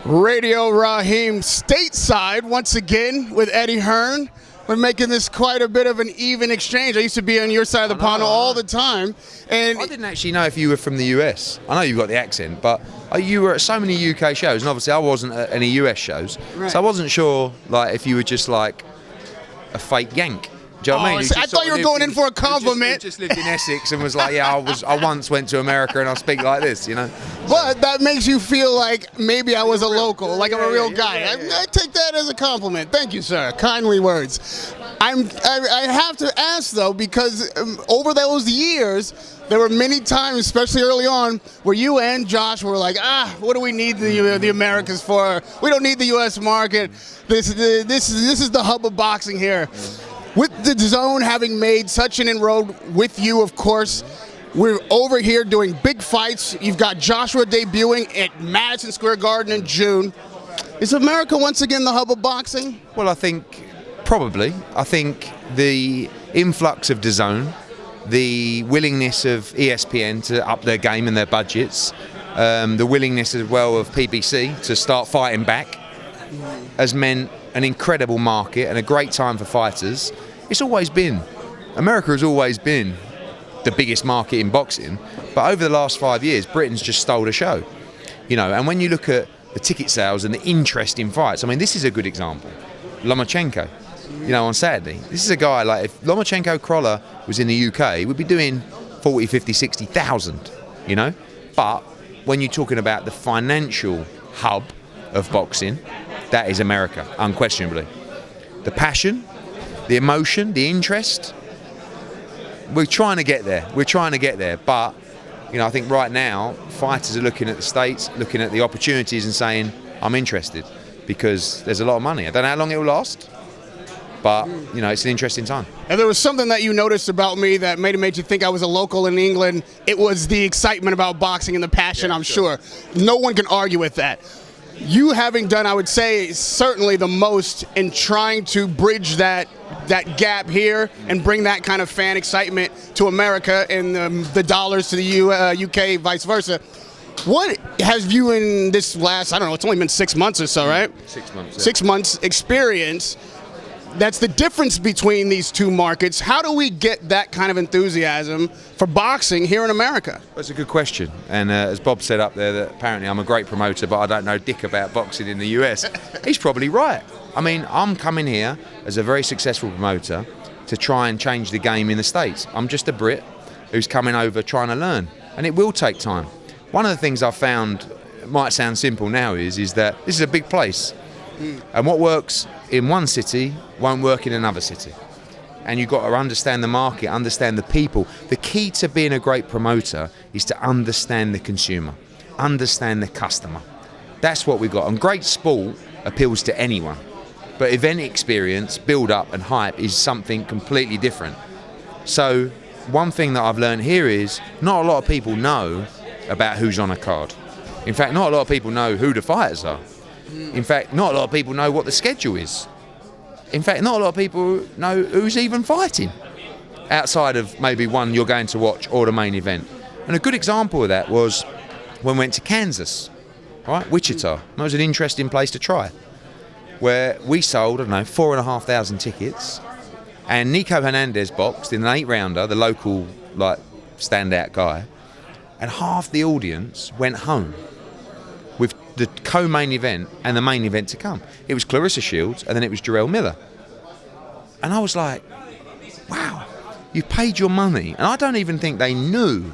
Radio Rahim stateside once again with Eddie Hearn. We're making this quite a bit of an even exchange. I used to be on your side of the pond all the time. And I didn't actually know if you were from the US. I know you've got the accent, but you were at so many UK shows, and obviously I wasn't at any US shows. Right. So I wasn't sure like if you were just like a fake Yank. Do you know what I mean? I thought you were going in for a compliment. Who just lived in Essex and was like, yeah, I once went to America and I speak like this, you know. But that makes you feel like maybe I was a local, like I'm a real guy. I take that as a compliment. Thank you, sir. Kindly words. I have to ask, though, because over those years, there were many times, especially early on, where you and Josh were like, what do we need the Americas for? We don't need the U.S. market. This is the hub of boxing here. With the zone having made such an inroad with you, of course, we're over here doing big fights. You've got Joshua debuting at Madison Square Garden in June. Is America once again the hub of boxing? Well, I think probably. I think the influx of DAZN, the willingness of ESPN to up their game and their budgets, the willingness as well of PBC to start fighting back has meant an incredible market and a great time for fighters. America has always been the biggest market in boxing, but over the last 5 years, Britain's just stole the show. You know, and when you look at the ticket sales and the interest in fights, I mean, this is a good example. Lomachenko, you know, on Saturday. This is a guy, like, if Lomachenko Crawler was in the UK, we'd be doing 40, 50, 60,000, you know? But when you're talking about the financial hub of boxing, that is America, unquestionably. The passion, the emotion, the interest, we're trying to get there. But, you know, I think right now, fighters are looking at the States, looking at the opportunities and saying, I'm interested, because there's a lot of money. I don't know how long it will last, but, you know, it's an interesting time. And there was something that you noticed about me that made you think I was a local in England. It was the excitement about boxing and the passion, I'm sure. No one can argue with that. You having done, I would say, certainly the most in trying to bridge that gap here and bring that kind of fan excitement to America and the dollars to the UK, vice versa. What has you in this last, I don't know, it's only been 6 months or so, right? 6 months. Yeah. 6 months experience. That's the difference between these two markets. How do we get that kind of enthusiasm for boxing here in America? That's a good question. And as Bob said up there, that apparently I'm a great promoter, but I don't know dick about boxing in the US. He's probably right. I mean, I'm coming here as a very successful promoter to try and change the game in the States. I'm just a Brit who's coming over trying to learn, and it will take time. One of the things I've found, it might sound simple now, is that this is a big place. And what works in one city won't work in another city. And you've got to understand the market, understand the people. The key to being a great promoter is to understand the consumer, understand the customer. That's what we've got. And great sport appeals to anyone. But event experience, build-up and hype is something completely different. So one thing that I've learned here is not a lot of people know about who's on a card. In fact, not a lot of people know who the fighters are. In fact, not a lot of people know what the schedule is. In fact, not a lot of people know who's even fighting outside of maybe one you're going to watch or the main event. And a good example of that was when we went to Kansas, right? Wichita. That was an interesting place to try, where we sold, 4,500 tickets, and Nico Hernandez boxed in an 8-rounder, the local standout guy, and half the audience went home with the co-main event and the main event to come. It was Clarissa Shields and then it was Jarrell Miller. And I was like, wow, you paid your money. And I don't even think they knew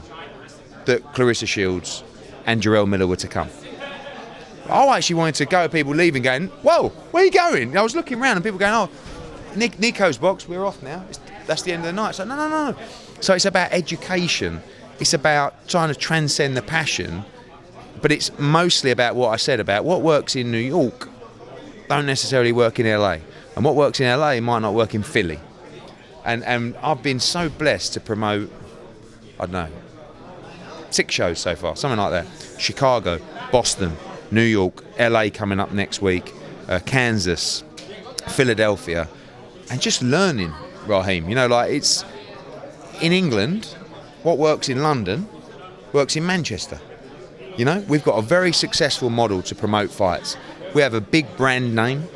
that Clarissa Shields and Jarrell Miller were to come. I actually wanted to go, people leaving going, whoa, where are you going? And I was looking around and people going, oh, Nico's box, we're off now. That's the end of the night. So no. So it's about education. It's about trying to transcend the passion. But it's mostly about what I said about what works in New York don't necessarily work in LA. And what works in LA might not work in Philly. And I've been so blessed to promote, 6 shows so far, something like that. Chicago, Boston, New York, LA coming up next week, Kansas, Philadelphia. And just learning, Rahim. It's in England, what works in London works in Manchester. You know, we've got a very successful model to promote fights. We have a big brand name.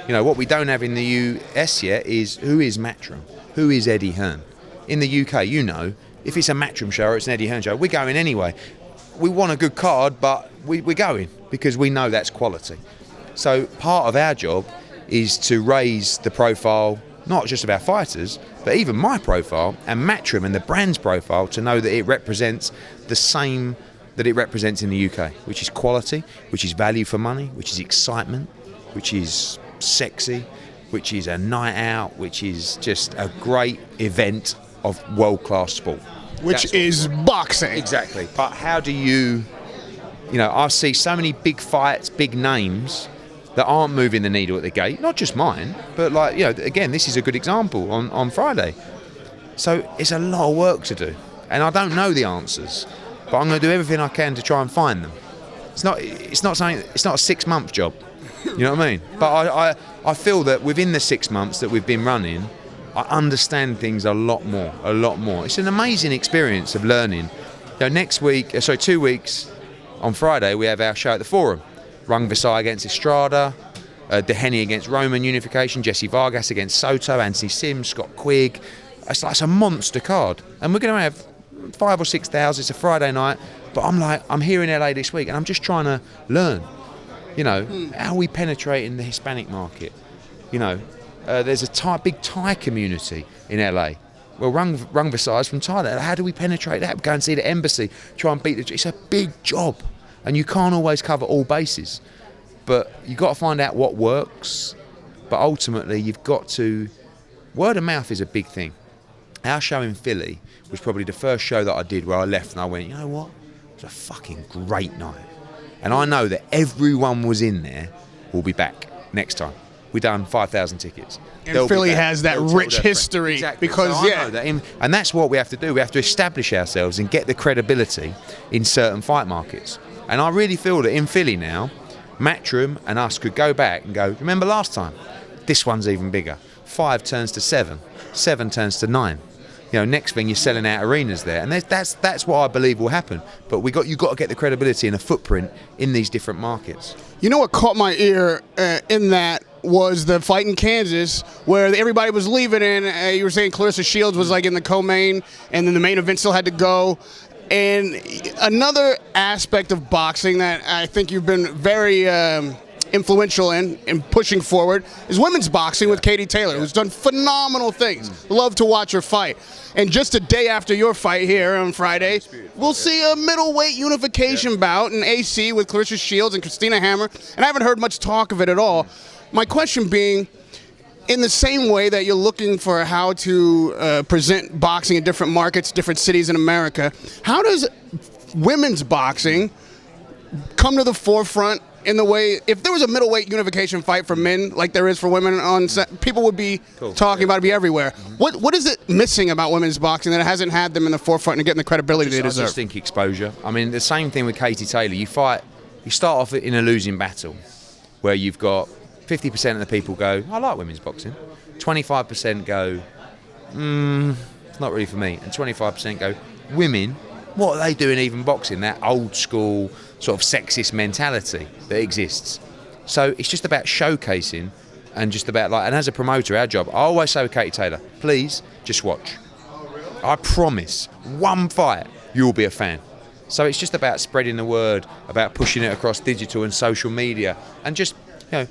You know, what we don't have in the US yet is who is Matchroom? Who is Eddie Hearn? In the UK, you know, if it's a Matchroom show or it's an Eddie Hearn show, we're going anyway. We want a good card, but we're going because we know that's quality. So part of our job is to raise the profile, not just of our fighters, but even my profile and Matchroom and the brand's profile to know that it represents the same that it represents in the UK, which is quality, which is value for money, which is excitement, which is sexy, which is a night out, which is just a great event of world-class sport. Which is boxing. Exactly. But how do you know, I see so many big fights, big names that aren't moving the needle at the gate, not just mine, but like, you know, again, this is a good example on Friday. So it's a lot of work to do. And I don't know the answers, but I'm going to do everything I can to try and find them. It's not a 6-month job. You know what I mean? But I feel that within the 6 months that we've been running, I understand things a lot more. It's an amazing experience of learning. You know, 2 weeks on Friday, we have our show at the Forum. Rung Visai against Estrada, Dehenny against Roman Unification, Jesse Vargas against Soto, Anthony Sims, Scott Quigg. It's a monster card. And we're going to have 5,000 or 6,000. It's a Friday night. But I'm here in LA this week and I'm just trying to learn. You know, how we penetrate in the Hispanic market. You know, there's a big Thai community in LA. Well, Rung Visai is from Thailand. How do we penetrate that? Go and see the embassy, try and beat the... It's a big job. And you can't always cover all bases. But you've got to find out what works. But ultimately, you've got to... Word of mouth is a big thing. Our show in Philly was probably the first show that I did where I left and I went, you know what? It was a fucking great night. And I know that everyone was in there will be back next time. We done 5,000 tickets. And Philly has that rich history. Exactly. Because, so I know that and that's what we have to do. We have to establish ourselves and get the credibility in certain fight markets. And I really feel that in Philly now, Matchroom and us could go back and go, remember last time? This one's even bigger. 5 turns to 7. 7 turns to 9. You know, next thing you're selling out arenas there, and that's what I believe will happen. But you've got to get the credibility and a footprint in these different markets. You know what caught my ear in that was the fight in Kansas where everybody was leaving, and you were saying Clarissa Shields was like in the co-main, and then the main event still had to go. And another aspect of boxing that I think you've been very influential in pushing forward is women's boxing with Katie Taylor, who's done phenomenal things. Love to watch her fight. And just a day after your fight here on Friday, we'll see a middleweight unification bout in AC with Clarissa Shields and Christina Hammer. And I haven't heard much talk of it at all. My question being, in the same way that you're looking for how to present boxing in different markets, different cities in America, how does women's boxing come to the forefront in the way, if there was a middleweight unification fight for men like there is for women on set, people would be talking about it, be everywhere. What is it missing about women's boxing that hasn't had them in the forefront and getting the credibility they deserve? I just think exposure. I mean, the same thing with Katie Taylor. You start off in a losing battle where you've got 50% of the people go, I like women's boxing. 25% go, it's not really for me. And 25% go, women, what are they doing even boxing? That old school sort of sexist mentality that exists. So it's just about showcasing and just about and as a promoter, our job, I always say with Katie Taylor, please just watch. I promise, one fight, you'll be a fan. So it's just about spreading the word, about pushing it across digital and social media, and just, you know,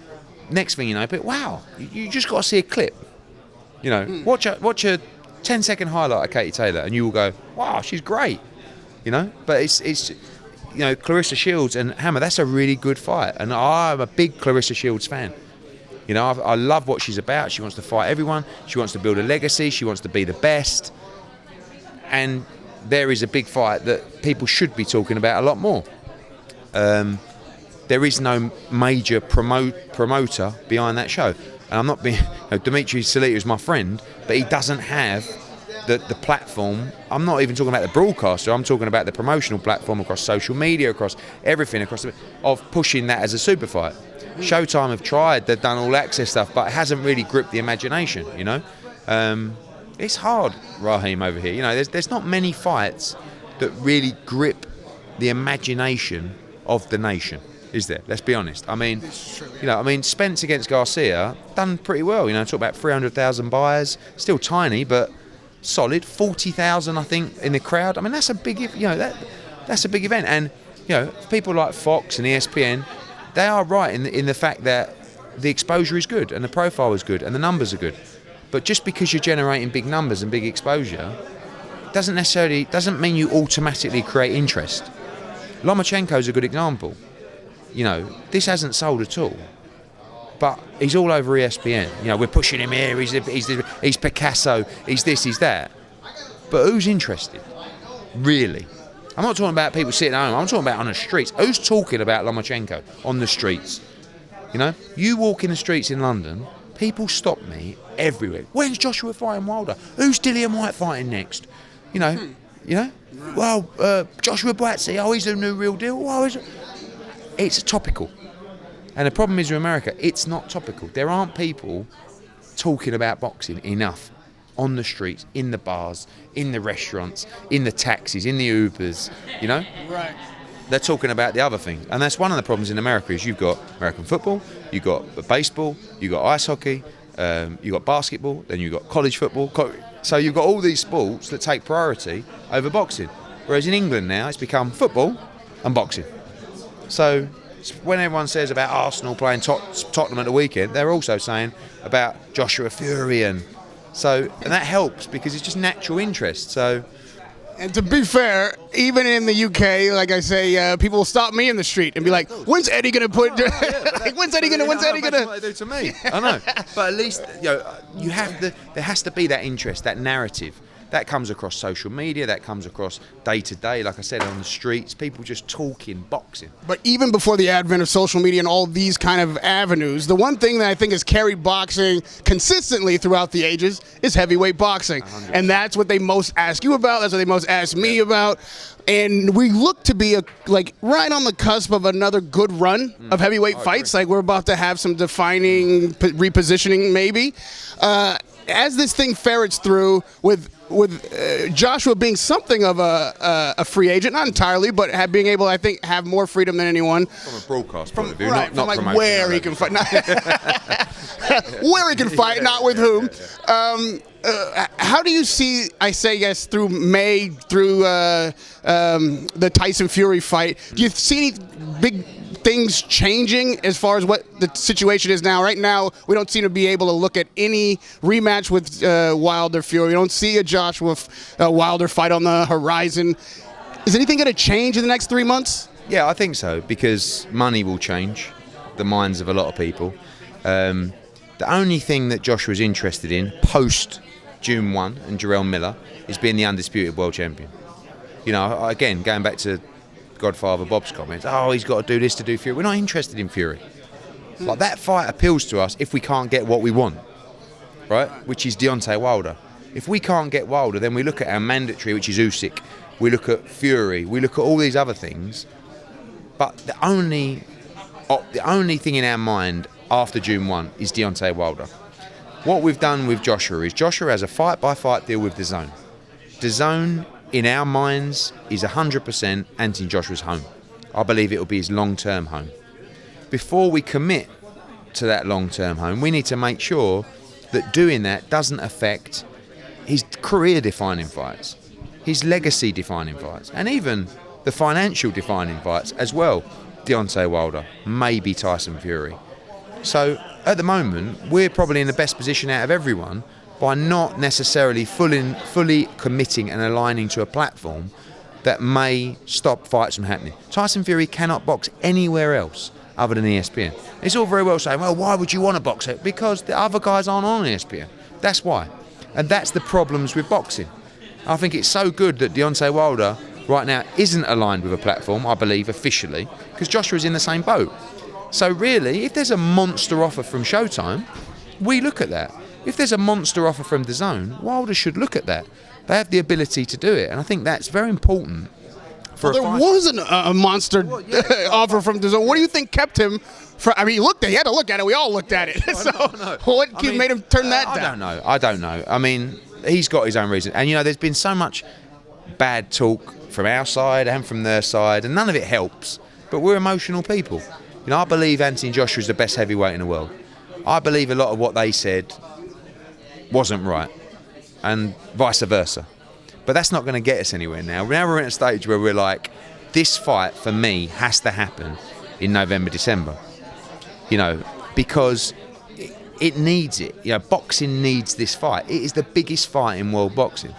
next thing you know, but wow, you just got to see a clip. You know, watch a 10-second highlight of Katie Taylor, and you will go, wow, she's great. You know, but it's you know, Clarissa Shields and Hammer, that's a really good fight, and I'm a big Clarissa Shields fan. You know, I love what she's about. She wants to fight everyone. She wants to build a legacy. She wants to be the best. And there is a big fight that people should be talking about a lot more. There is no major promoter behind that show. And I'm not being... You know, Dimitri Salita is my friend, but he doesn't have the platform. I'm not even talking about the broadcaster. I'm talking about the promotional platform across social media, across everything, of pushing that as a super fight. Showtime have tried. They've done all access stuff, but it hasn't really gripped the imagination, you know? It's hard, Rahim, over here. You know, there's not many fights that really grip the imagination of the nation, is there? Let's be honest. I mean, Spence against Garcia done pretty well. Talk about 300,000 buyers, still tiny, but solid. 40,000, I think, in the crowd. I mean, that's a big, that's a big event. And people like Fox and ESPN, they are right in the fact that the exposure is good and the profile is good and the numbers are good. But just because you're generating big numbers and big exposure doesn't mean you automatically create interest. Lomachenko's a good example. This hasn't sold at all, but he's all over ESPN. We're pushing him here. He's Picasso. He's this. He's that. But who's interested? Really? I'm not talking about people sitting at home. I'm talking about on the streets. Who's talking about Lomachenko on the streets? You walk in the streets in London, people stop me everywhere. When's Joshua fighting Wilder? Who's Dillian White fighting next? Well, Joshua Buatsi, he's a new real deal. Well, it's topical. And the problem is with America, it's not topical. There aren't people talking about boxing enough on the streets, in the bars, in the restaurants, in the taxis, in the Ubers, Right. They're talking about the other thing. And that's one of the problems in America is you've got American football, you've got baseball, you've got ice hockey, you've got basketball, then you've got college football. So you've got all these sports that take priority over boxing. Whereas in England now, it's become football and boxing. So when everyone says about Arsenal playing Tottenham at the weekend, they're also saying about Joshua Fury. And that helps because it's just natural interest. And to be fair, even in the UK, like I say, people will stop me in the street and be like, "When's Eddie gonna put? When's Eddie gonna? When's Eddie gonna?" What they do to me. I know, but at least there has to be that interest, that narrative. That comes across social media, that comes across day to day, like I said, on the streets, people just talking boxing. But even before the advent of social media and all these kind of avenues, the one thing that I think has carried boxing consistently throughout the ages is heavyweight boxing. 100%. And that's what they most ask you about, that's what they most ask me about. And we look to be right on the cusp of another good run of heavyweight fights. Like we're about to have some defining repositioning maybe. As this thing ferrets through with Joshua being something of a free agent, not entirely, but being able, I think, have more freedom than anyone. From a broadcast point of view, right, not from promotion. Where he can fight, where he can fight, not with whom. How do you see, through May, through the Tyson Fury fight, do you see any big things changing as far as what the situation is now? Right now, we don't seem to be able to look at any rematch with Wilder Fury. We don't see a Joshua Wilder fight on the horizon. Is anything going to change in the next 3 months? Yeah, I think so, because money will change the minds of a lot of people. The only thing that Joshua's interested in post June 1 and Jarrell Miller is being the undisputed world champion. Again, going back to Godfather Bob's comments, he's got to do this to do Fury. We're not interested in Fury. Like, that fight appeals to us if we can't get what we want, right? Which is Deontay Wilder. If we can't get Wilder, then we look at our mandatory, which is Usyk. We look at Fury. We look at all these other things. But the only thing in our mind after June 1 is Deontay Wilder. What we've done with Joshua is Joshua has a fight-by-fight deal with DAZN. DAZN, in our minds, is 100% Anthony Joshua's home. I believe it will be his long-term home. Before we commit to that long-term home, we need to make sure that doing that doesn't affect his career-defining fights, his legacy-defining fights, and even the financial-defining fights as well. Deontay Wilder, maybe Tyson Fury. So at the moment, we're probably in the best position out of everyone by not necessarily fully committing and aligning to a platform that may stop fights from happening. Tyson Fury cannot box anywhere else other than ESPN. It's all very well saying, well, why would you want to box it? Because the other guys aren't on ESPN. That's why. And that's the problems with boxing. I think it's so good that Deontay Wilder right now isn't aligned with a platform, I believe, officially, because Joshua's in the same boat. So really, if there's a monster offer from Showtime, we look at that. If there's a monster offer from DAZN, Wilder should look at that. They have the ability to do it, and I think that's very important. There wasn't a monster offer from DAZN. What do you think kept him from? I mean, he had to look at it. We all looked at it. What made him turn that down? I don't know. I mean, he's got his own reason. And, there's been so much bad talk from our side and from their side, and none of it helps. But we're emotional people. You know, I believe Anthony Joshua is the best heavyweight in the world. I believe a lot of what they said wasn't right, and vice versa. But that's not going to get us anywhere now. Now we're at a stage where we're like, this fight for me has to happen in November, December. You know, because it needs it. You know, boxing needs this fight. It is the biggest fight in world boxing,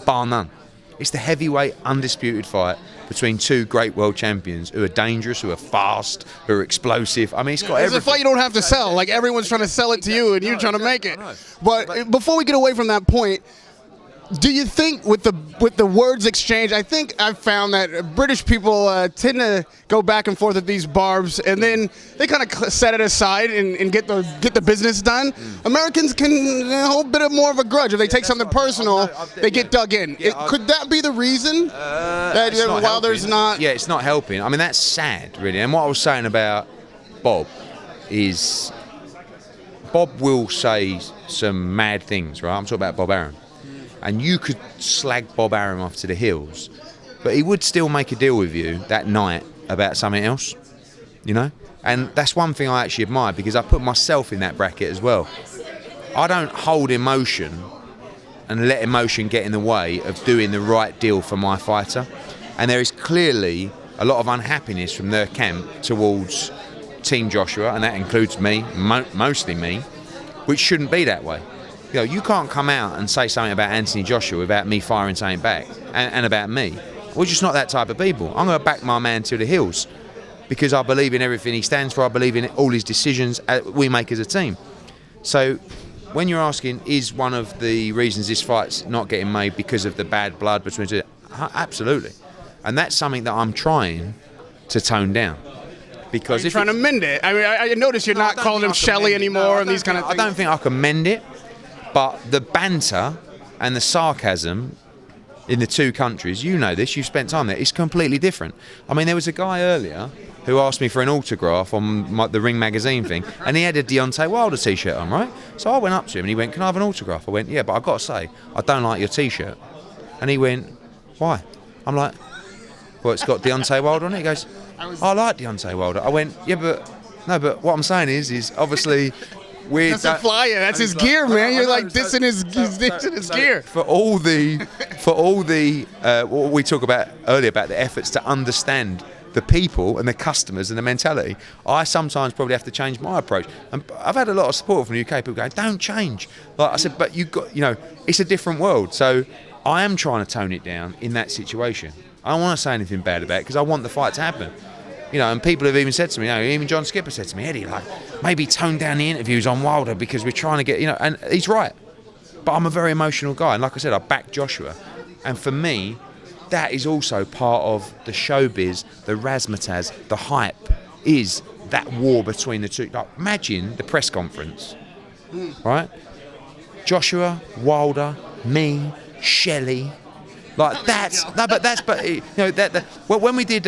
bar none. It's the heavyweight undisputed fight between two great world champions who are dangerous, who are fast, who are explosive. I mean, it's got everything. It's a fight you don't have to sell. Like, everyone's trying to sell it to you, and you're trying to make it. But before we get away from that point, do you think with the words exchange, I think I've found that British people tend to go back and forth with these barbs, and then they kind of set it aside and get the business done. Americans can hold a bit of more of a grudge. If they take something personal, they get dug in. Could that be the reason that while there's not? Yeah, it's not helping. I mean, that's sad, really. And what I was saying about Bob is Bob will say some mad things, right? I'm talking about Bob Arum. And you could slag Bob Arum off to the hills, but he would still make a deal with you that night about something else, you know? And that's one thing I actually admire, because I put myself in that bracket as well. I don't hold emotion and let emotion get in the way of doing the right deal for my fighter. And there is clearly a lot of unhappiness from their camp towards Team Joshua, and that includes me, mostly me, which shouldn't be that way. You know, you can't come out and say something about Anthony Joshua without me firing something back, and about me. We're just not that type of people. I'm going to back my man to the hills because I believe in everything he stands for. I believe in all his decisions we make as a team. So when you're asking, is one of the reasons this fight's not getting made because of the bad blood between two? Absolutely. And that's something that I'm trying to tone down. Because you're trying to mend it. I mean, I notice you're not calling him Shelley anymore and these kind of things. I don't think I can mend it. But the banter and the sarcasm in the two countries, you know this, you've spent time there, it's completely different. I mean, there was a guy earlier who asked me for an autograph on the Ring magazine thing, and he had a Deontay Wilder t-shirt on, right? So I went up to him and he went, "Can I have an autograph?" I went, "Yeah, but I've got to say, I don't like your t-shirt." And he went, "Why?" I'm like, "Well, it's got Deontay Wilder on it." He goes, "I like Deontay Wilder." I went, "Yeah, but what I'm saying is obviously..." That's a flyer. That's his gear, man. You're like dissing his gear. For all the what we talked about earlier about the efforts to understand the people and the customers and the mentality, I sometimes probably have to change my approach. And I've had a lot of support from the UK people going, "Don't change." Like I said, but it's a different world. So I am trying to tone it down in that situation. I don't want to say anything bad about it because I want the fight to happen. You know, and people have even said to me, even John Skipper said to me, "Eddie, like, maybe tone down the interviews on Wilder because we're trying to get, and he's right. But I'm a very emotional guy, and like I said, I back Joshua. And for me, that is also part of the showbiz, the razzmatazz, the hype, is that war between the two. Like, imagine the press conference, right? Joshua, Wilder, me, Shelley, like when we did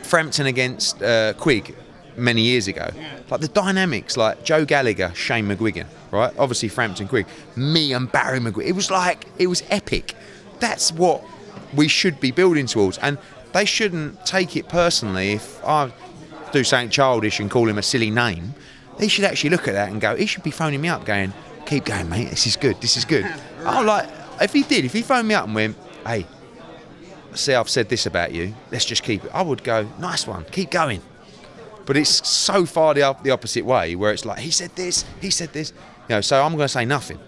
Frampton against Quigg many years ago, like the dynamics, like Joe Gallagher, Shane McGuigan, right? Obviously Frampton Quigg, me and Barry McGuigan. It was epic. That's what we should be building towards, and they shouldn't take it personally if I do something childish and call him a silly name. They should actually look at that and go, he should be phoning me up going, "Keep going, mate, this is good." I'm like, if he phoned me up and went, "Hey, see, I've said this about you, let's just keep it," I would go, "Nice one, keep going." But it's so far the opposite way, where it's like, he said this, so I'm going to say nothing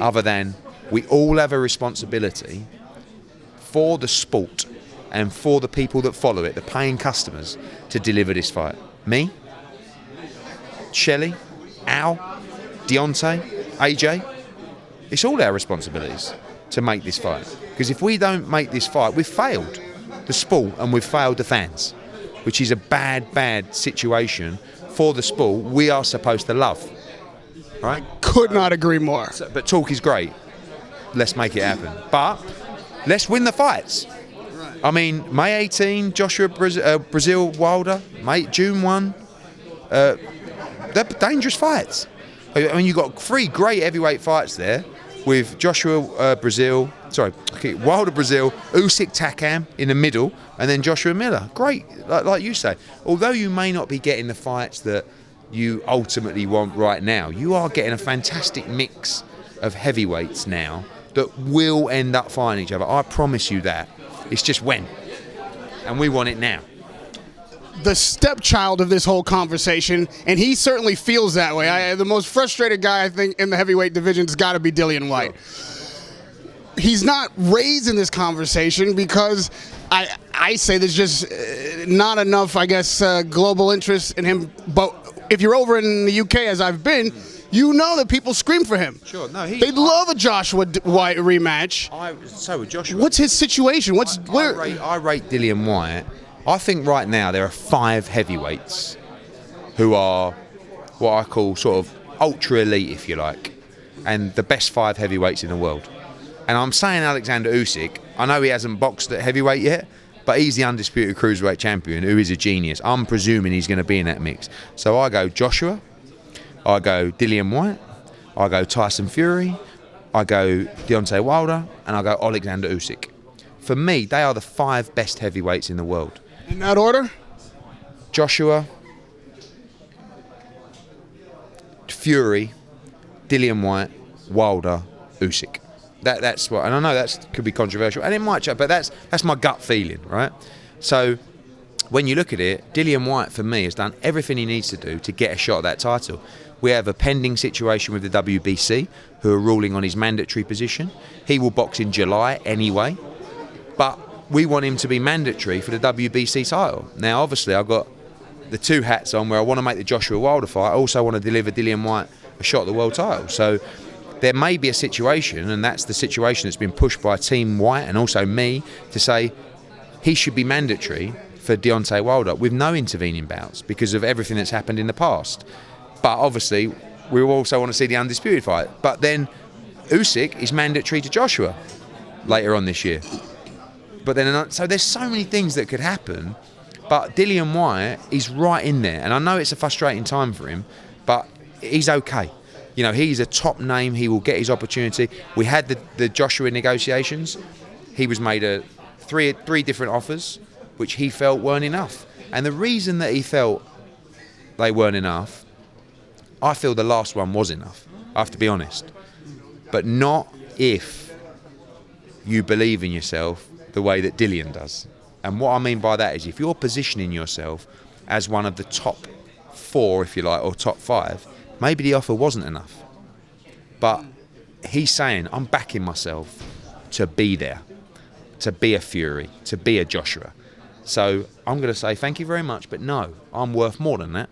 other than we all have a responsibility for the sport and for the people that follow it, the paying customers, to deliver this fight. Me, Shelley, Al, Deontay, AJ, it's all our responsibilities to make this fight. Because if we don't make this fight, we've failed the sport and we've failed the fans, which is a bad situation for the sport we are supposed to love. Right? Could not agree more. But talk is great. Let's make it happen. But let's win the fights. I mean, May 18, Joshua Brazil Wilder, June 1. They're dangerous fights. I mean, you've got 3 great heavyweight fights there. with Wilder Brazil, Usyk Takam in the middle, and then Joshua Miller. Great, like you say. Although you may not be getting the fights that you ultimately want right now, you are getting a fantastic mix of heavyweights now that will end up fighting each other. I promise you that. It's just when. And we want it now. The stepchild of this whole conversation, and he certainly feels that way. The most frustrated guy, I think, in the heavyweight division has got to be Dillian Whyte. He's not raised in this conversation because I say there's just not enough, I guess, global interest in him. But if you're over in the UK, as I've been, you know that people scream for him. Sure, no, they love a Joshua Whyte rematch. So would Joshua. What's his situation? I rate Dillian Whyte. I think right now there are 5 heavyweights who are what I call sort of ultra elite, if you like, and the best 5 heavyweights in the world. And I'm saying Alexander Usyk. I know he hasn't boxed at heavyweight yet, but he's the undisputed cruiserweight champion, who is a genius. I'm presuming he's going to be in that mix. So I go Joshua, I go Dillian Whyte, I go Tyson Fury, I go Deontay Wilder, and I go Alexander Usyk. For me, they are the 5 best heavyweights in the world. In that order? Joshua, Fury, Dillian Whyte, Wilder, Usyk. That's what, and I know that could be controversial, and it might, but that's my gut feeling, right? So when you look at it, Dillian Whyte for me has done everything he needs to do to get a shot at that title. We have a pending situation with the WBC, who are ruling on his mandatory position. He will box in July anyway, but we want him to be mandatory for the WBC title. Now, obviously, I've got the 2 hats on where I want to make the Joshua Wilder fight. I also want to deliver Dillian Whyte a shot at the world title. So there may be a situation, and that's the situation that's been pushed by Team White and also me, to say he should be mandatory for Deontay Wilder with no intervening bouts because of everything that's happened in the past. But obviously, we also want to see the undisputed fight. But then Usyk is mandatory to Joshua later on this year. But then, so there's so many things that could happen. But Dillian Whyte is right in there, and I know it's a frustrating time for him, but he's okay. You know, he's a top name. He will get his opportunity. We had the Joshua negotiations. He was made three different offers, which he felt weren't enough. And the reason that he felt they weren't enough, I feel the last one was enough. I have to be honest. But not if you believe in yourself the way that Dillian does. And what I mean by that is if you're positioning yourself as one of the top 4, if you like, or top 5, maybe the offer wasn't enough. But he's saying, I'm backing myself to be there, to be a Fury, to be a Joshua. So I'm going to say thank you very much, but no, I'm worth more than that.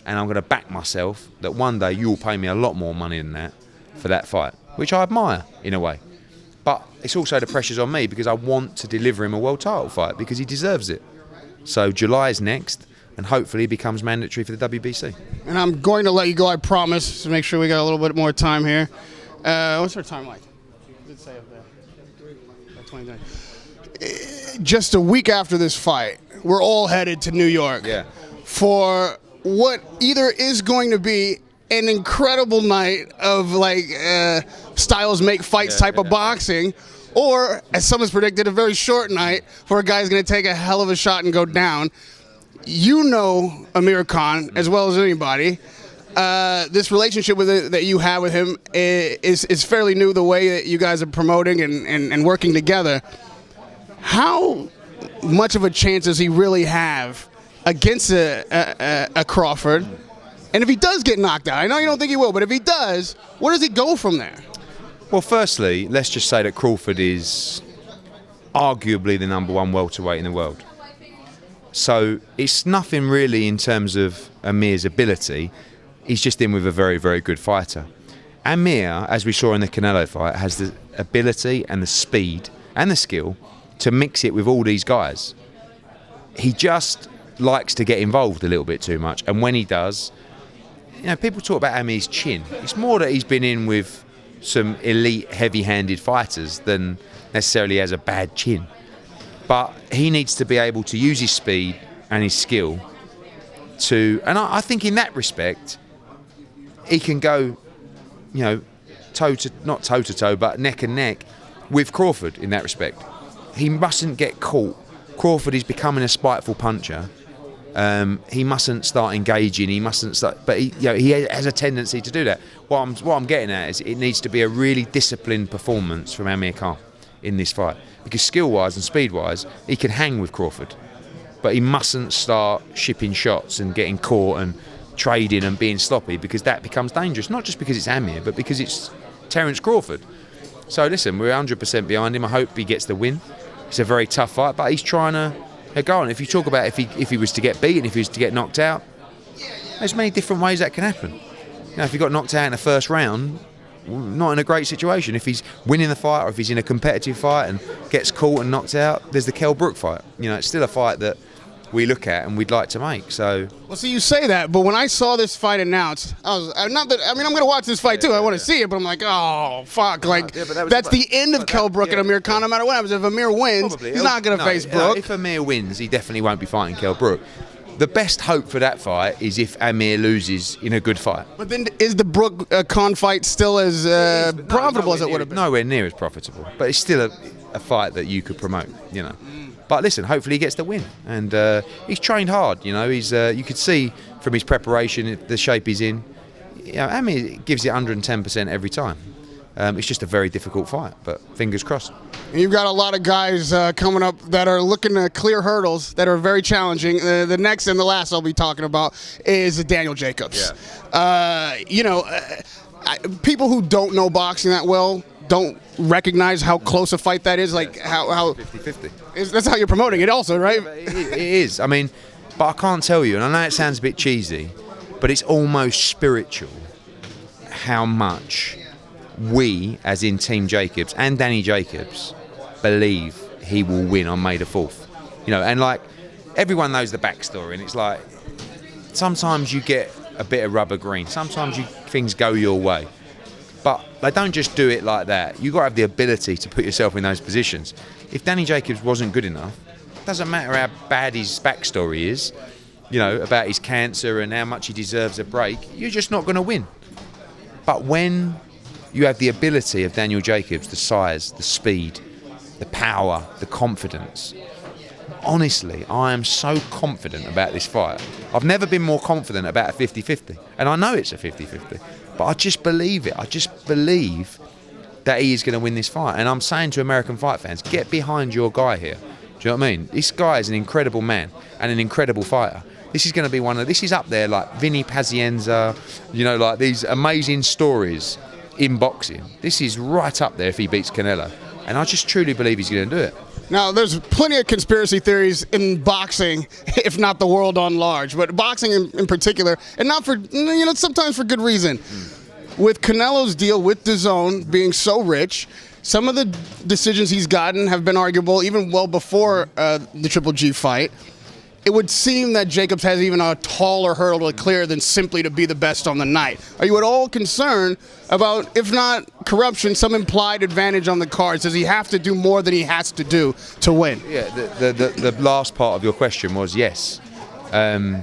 And I'm going to back myself that one day you'll pay me a lot more money than that for that fight, which I admire in a way. But it's also the pressure's on me because I want to deliver him a world title fight because he deserves it. So July is next, and hopefully he becomes mandatory for the WBC. And I'm going to let you go, I promise, to make sure we got a little bit more time here. What's our time like? What did it say up there? 29. Just a week after this fight, we're all headed to New York for what either is going to be an incredible night of like styles make fights type of boxing, or as someone's predicted, a very short night where a guy's going to take a hell of a shot and go down. You know Amir Khan as well as anybody. This relationship that you have with him is fairly new, the way that you guys are promoting and working together. How much of a chance does he really have against a Crawford? And if he does get knocked out, I know you don't think he will, but if he does, where does he go from there? Well, firstly, let's just say that Crawford is arguably the #1 welterweight in the world. So it's nothing really in terms of Amir's ability. He's just in with a very, very good fighter. Amir, as we saw in the Canelo fight, has the ability and the speed and the skill to mix it with all these guys. He just likes to get involved a little bit too much, and when he does, you know, people talk about Amir's chin. It's more that he's been in with some elite, heavy-handed fighters than necessarily has a bad chin. But he needs to be able to use his speed and his skill to, and I think in that respect, he can go, you know, not toe to toe, but neck and neck with Crawford in that respect. He mustn't get caught. Crawford is becoming a spiteful puncher. He mustn't start engaging. He mustn't start, but he has a tendency to do that. What I'm getting at is it needs to be a really disciplined performance from Amir Khan in this fight, because skill-wise and speed-wise, he can hang with Crawford, but he mustn't start shipping shots and getting caught and trading and being sloppy, because that becomes dangerous. Not just because it's Amir, but because it's Terence Crawford. So listen, we're 100% behind him. I hope he gets the win. It's a very tough fight, but he's trying to go on. If you talk about if he was to get beaten, if he was to get knocked out, there's many different ways that can happen. If he got knocked out in the first round, not in a great situation. If he's winning the fight, or if he's in a competitive fight and gets caught and knocked out, there's the Kell Brook fight. It's still a fight that we look at and we'd like to make. So, well, see, you say that, but when I saw this fight announced, I'm going to watch this fight too. I want to see it, but I'm like, oh fuck, that's the end of Kell Brook and Amir Khan. No matter what happens, if Amir wins, he's not going to face Brook. If Amir wins, he definitely won't be fighting Kell Brook. The best hope for that fight is if Amir loses in a good fight. But then, is the Brook Khan fight still as profitable as it would have been? Nowhere near as profitable, but it's still a fight that you could promote. But listen, hopefully he gets the win, and he's trained hard. He's you could see from his preparation the shape he's in. Amir gives it 110% every time. It's just a very difficult fight, but fingers crossed. You've got a lot of guys coming up that are looking to clear hurdles that are very challenging. The next and the last I'll be talking about is Daniel Jacobs. Yeah. People who don't know boxing that well don't recognize how close a fight that is. Like how 50-50. That's how you're promoting it also, right? It is. I mean, but I can't tell you, and I know it sounds a bit cheesy, but it's almost spiritual how much we, as in Team Jacobs and Danny Jacobs, believe he will win on May the 4th. And like everyone knows the backstory, and it's like sometimes you get a bit of rubber green, sometimes things go your way, but they don't just do it like that. You've got to have the ability to put yourself in those positions. If Danny Jacobs wasn't good enough, it doesn't matter how bad his backstory is, about his cancer and how much he deserves a break, you're just not going to win. But when you have the ability of Daniel Jacobs, the size, the speed, the power, the confidence. Honestly, I am so confident about this fight. I've never been more confident about a 50-50. And I know it's a 50-50. But I just believe it. I just believe that he is going to win this fight. And I'm saying to American fight fans, get behind your guy here. Do you know what I mean? This guy is an incredible man and an incredible fighter. This is going to be this is up there like Vinny Pazienza, like these amazing stories in boxing. This is right up there if he beats Canelo, and I just truly believe he's going to do it. Now, there's plenty of conspiracy theories in boxing, if not the world on large, but boxing in particular, and not for sometimes for good reason. With Canelo's deal with DAZN being so rich, some of the decisions he's gotten have been arguable, even well before the Triple G fight. It would seem that Jacobs has even a taller hurdle to clear than simply to be the best on the night. Are you at all concerned about, if not corruption, some implied advantage on the cards? Does he have to do more than he has to do to win? Yeah, the last part of your question was yes. I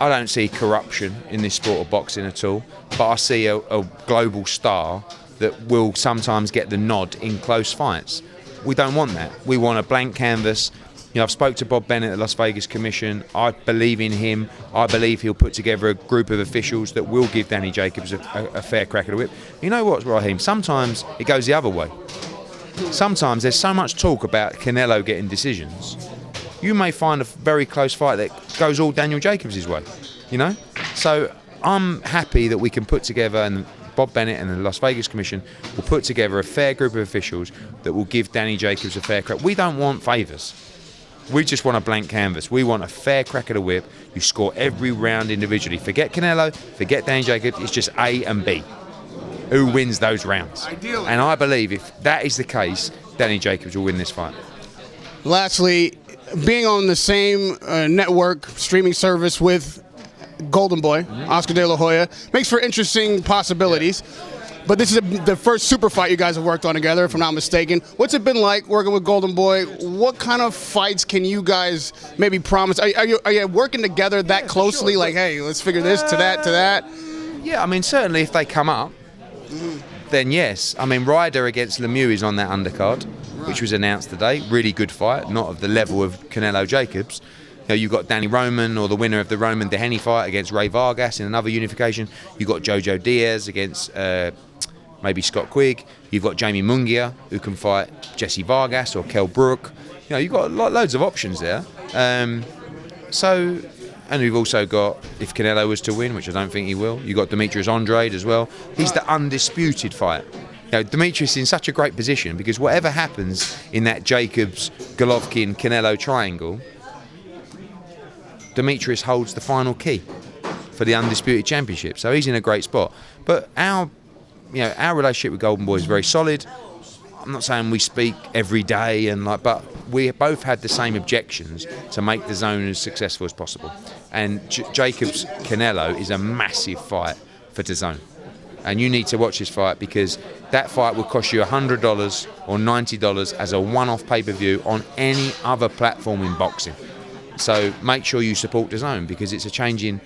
don't see corruption in this sport of boxing at all, but I see a global star that will sometimes get the nod in close fights. We don't want that. We want a blank canvas. I've spoke to Bob Bennett at the Las Vegas Commission. I believe in him. I believe he'll put together a group of officials that will give Danny Jacobs a fair crack at the whip. You know what, Rahim? Sometimes it goes the other way. Sometimes there's so much talk about Canelo getting decisions. You may find a very close fight that goes all Daniel Jacobs' way. So I'm happy that we can put together, and Bob Bennett and the Las Vegas Commission will put together a fair group of officials that will give Danny Jacobs a fair crack. We don't want favours. We just want a blank canvas. We want a fair crack at the whip. You score every round individually. Forget Canelo, forget Danny Jacobs. It's just A and B. Who wins those rounds? Ideally. And I believe if that is the case, Danny Jacobs will win this fight. Lastly, being on the same network streaming service with Golden Boy, Oscar De La Hoya, makes for interesting possibilities. Yeah. But this is the first super fight you guys have worked on together, if I'm not mistaken. What's it been like working with Golden Boy? What kind of fights can you guys maybe promise? Are you working together that closely? Sure. Like, hey, let's figure this to that to that? Yeah, I mean, certainly if they come up, then yes. I mean, Ryder against Lemieux is on that undercard, which was announced today. Really good fight, not of the level of Canelo Jacobs. You know, you've got Danny Roman, or the winner of the Roman Dehaney fight, against Ray Vargas in another unification. You've got Jojo Diaz against maybe Scott Quigg. You've got Jamie Munguia, who can fight Jesse Vargas or Kell Brook. You know, you've got loads of options there. And we've also got, if Canelo was to win, which I don't think he will, you've got Demetrius Andrade as well. He's the undisputed fight. You know, Demetrius is in such a great position because whatever happens in that Jacobs, Golovkin, Canelo triangle, Demetrius holds the final key for the undisputed championship. So he's in a great spot. But our relationship with Golden Boy is very solid. I'm not saying we speak every day but we both had the same objections to make the zone as successful as possible. And Jacobs Canelo is a massive fight for DAZN. And you need to watch this fight because that fight will cost you $100 or $90 as a one-off pay-per-view on any other platform in boxing. So make sure you support DAZN because it's a changing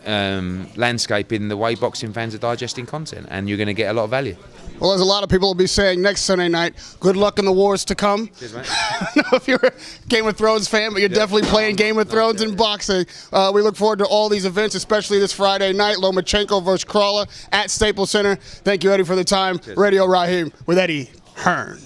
landscape in the way boxing fans are digesting content, and you're going to get a lot of value. Well, as a lot of people will be saying next Sunday night, good luck in the wars to come. Cheers, mate. I don't know if you're a Game of Thrones fan, but you're definitely playing Game of Thrones in boxing. We look forward to all these events, especially this Friday night, Lomachenko versus Crawler at Staples Center. Thank you, Eddie, for the time. Cheers. Radio Rahim with Eddie Hearn.